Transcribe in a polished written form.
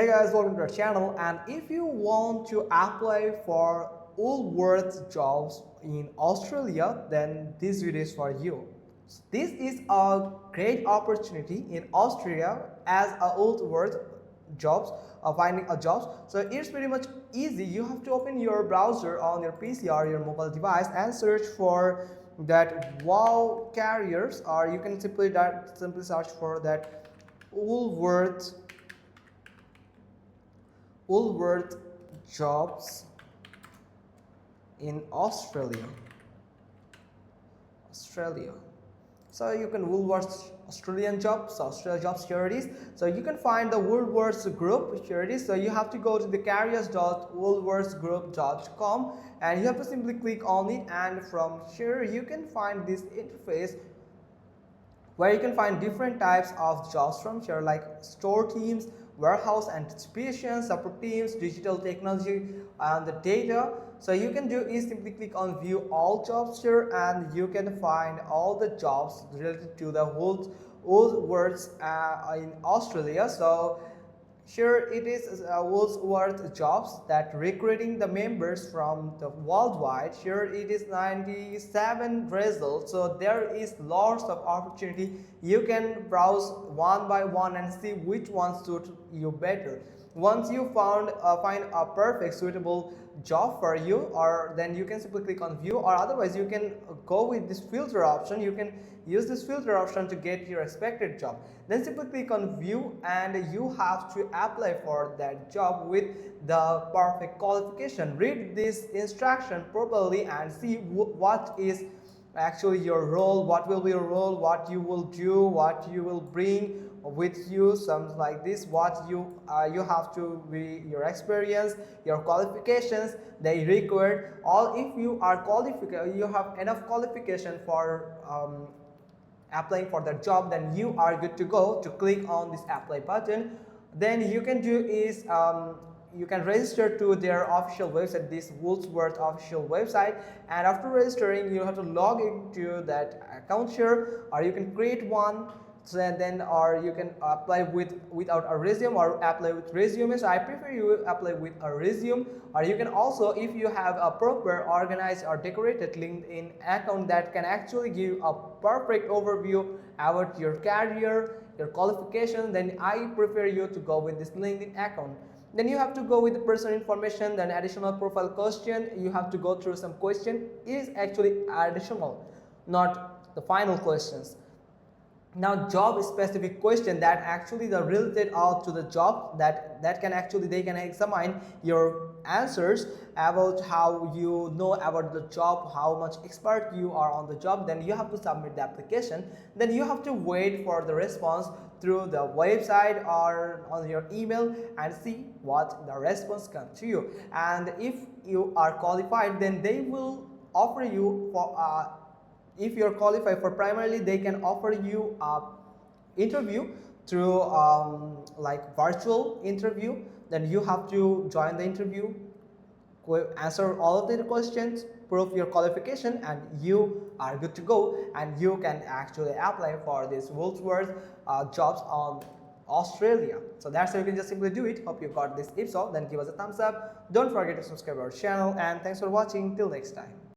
Hey guys, welcome to our channel. And if you want to apply for Woolworths jobs in Australia, then this video is for you. This is a great opportunity in Australia as a Woolworths jobs, finding a jobs. So it's pretty much easy. You have to open your browser on your PC or your mobile device and search for that wow carriers, or you can simply search for that Woolworths Woolworth jobs in Australia. So you can Woolworths Australian jobs, Australia jobs, here it is. So you can find the Woolworths group, here it is. So you have to go to the carriers.woolworthsgroup.com and you have to simply click on it, and from here you can find this interface where you can find different types of jobs from here, like store teams, warehouse anticipation, support teams, digital technology, and the data. So you can do is simply click on view all jobs here, and you can find all the jobs related to the Woolworths in Australia. So here it is Woolworth jobs that recruiting the members from the worldwide. Here it is 97 results. So there is lots of opportunity. You can browse one by one and see which one suits you better. Once you find a perfect suitable job for you, or then you can simply click on view, or otherwise you can go with this filter option. You can use this filter option to get your expected job, then simply click on view, and you have to apply for that job with the perfect qualification. Read this instruction properly and see what is actually your role, what will be your role, what you will do, what you will bring with you, something like this, what you have to be, your experience, your qualifications they require all. If you are qualified, you have enough qualification for applying for the job, then you are good to go to click on this apply button. Then you can do is you can register to their official website, this Woolworths official website, and after registering you have to log into that account here, or you can create one. So then, or you can apply without a resume or apply with resume. So I prefer you apply with a resume, or you can also, if you have a proper organized or decorated LinkedIn account that can actually give a perfect overview about your career, your qualification, then I prefer you to go with this LinkedIn account. Then you have to go with the personal information, then additional profile question. You have to go through some question. It is actually additional, not the final questions. Now job specific question that actually the related out to the job, that can actually they can examine your answers about how you know about the job, how much expert you are on the job. Then you have to submit the application, then you have to wait for the response through the website or on your email and see what the response comes to you. And if you are qualified, then they will offer you for if you're qualified for primarily, they can offer you a interview through like virtual interview. Then you have to join the interview, answer all of the questions, prove your qualification, and you are good to go, and you can actually apply for this Woolworths jobs on Australia. So that's how you can just simply do it. Hope you got this. If so, then give us a thumbs up. Don't forget to subscribe our channel, and thanks for watching. Till next time.